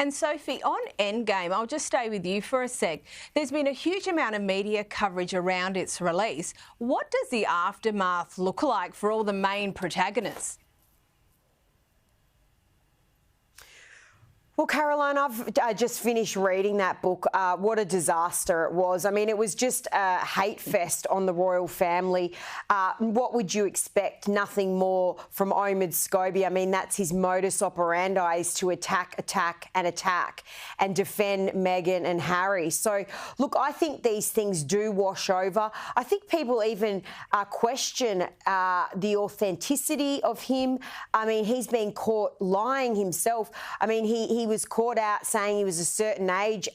And Sophie, on Endgame, I'll just stay with you for a sec. There's been a huge amount of media coverage around its release. What does the aftermath look like for all the main protagonists? Well, Caroline, I've just finished reading that book. What a disaster it was. I mean, it was just a hate fest on the royal family. What would you expect? Nothing more from Omid Scobie. I mean, that's his modus operandi, is to attack and defend Meghan and Harry. So, look, I think these things do wash over. I think people even question the authenticity of him. I mean, he's been caught lying himself. I mean, he was caught out saying he was a certain age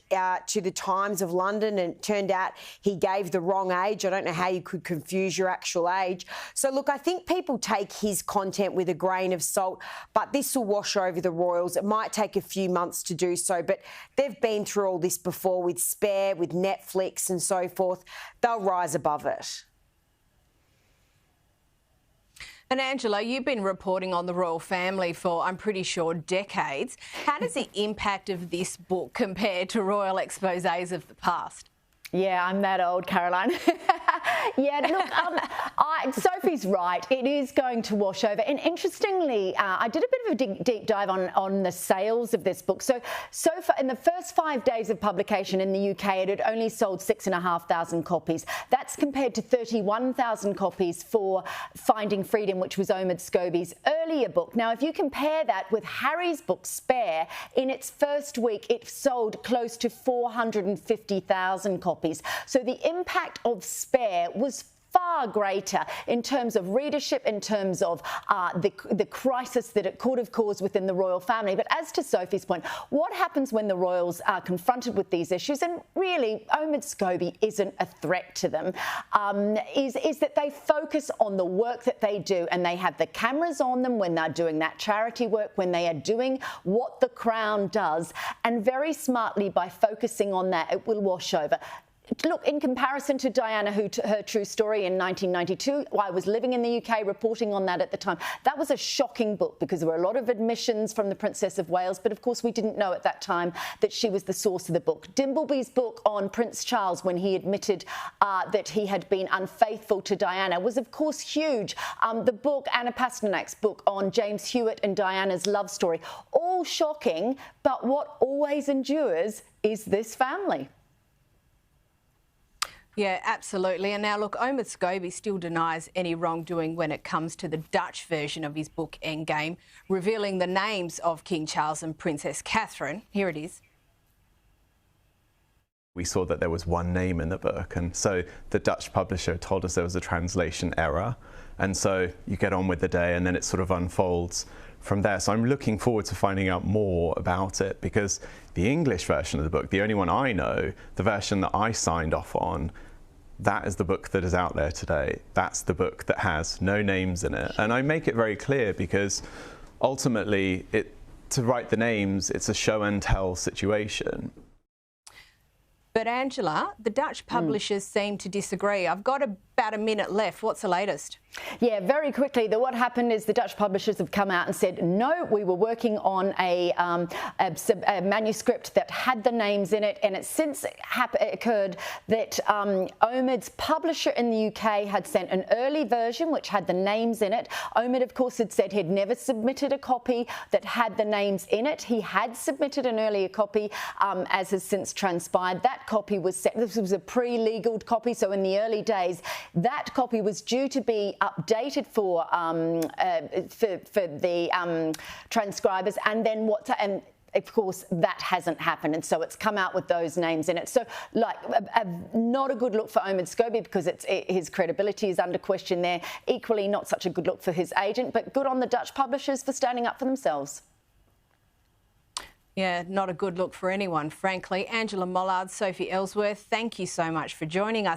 to the Times of London, and it turned out he gave the wrong age. I don't know how you could confuse your actual age. So, look, I think people take his content with a grain of salt, but this will wash over the royals. It might take a few months to do so, but they've been through all this before with Spare, with Netflix and so forth. They'll rise above it. And Angela, you've been reporting on the royal family for, I'm pretty sure, decades. How does the impact of this book compare to royal exposés of the past? Yeah, I'm that old, Caroline. Yeah, look, Sophie's right. It is going to wash over. And interestingly, I did a bit of a deep dive on the sales of this book. So far, in the first 5 days of publication in the UK, it had only sold 6,500 copies. That's compared to 31,000 copies for Finding Freedom, which was Omid Scobie's earlier book. Now, if you compare that with Harry's book, Spare, in its first week, it sold close to 450,000 copies. So the impact of Spare was far greater in terms of readership, in terms of the crisis that it could have caused within the royal family. But as to Sophie's point, what happens when the royals are confronted with these issues, and really Omid Scobie isn't a threat to them, is that they focus on the work that they do, and they have the cameras on them when they're doing that charity work, when they are doing what the Crown does, and very smartly, by focusing on that, it will wash over. Look, in comparison to Diana, her true story in 1992, I was living in the UK reporting on that at the time. That was a shocking book because there were a lot of admissions from the Princess of Wales, but of course we didn't know at that time that she was the source of the book. Dimbleby's book on Prince Charles, when he admitted that he had been unfaithful to Diana, was of course huge. The book, Anna Pasternak's book on James Hewitt and Diana's love story, all shocking, but what always endures is this family. Yeah, absolutely. And now, look, Omid Scobie still denies any wrongdoing when it comes to the Dutch version of his book, Endgame, revealing the names of King Charles and Princess Catherine. Here it is. We saw that there was one name in the book, and so the Dutch publisher told us there was a translation error. And so you get on with the day, and then it sort of unfolds from there. So I'm looking forward to finding out more about it, because the English version of the book, the only one I know, the version that I signed off on, that is the book that is out there today. That's the book that has no names in it. And I make it very clear because ultimately, to write the names, it's a show and tell situation. But Angela, the Dutch publishers seem to disagree. I've got about a minute left. What's the latest? Yeah, very quickly. What happened is the Dutch publishers have come out and said, no, we were working on a manuscript that had the names in it, and it since occurred that Omid's publisher in the UK had sent an early version which had the names in it. Omid, of course, had said he'd never submitted a copy that had the names in it. He had submitted an earlier copy, as has since transpired. That copy was sent. This was a pre-legaled copy, so in the early days, that copy was due to be updated for the transcribers, and then of course, that hasn't happened, and so it's come out with those names in it. So, like, not a good look for Omid Scobie because his credibility is under question there. Equally, not such a good look for his agent, but good on the Dutch publishers for standing up for themselves. Yeah, not a good look for anyone, frankly. Angela Mollard, Sophie Ellsworth, thank you so much for joining us.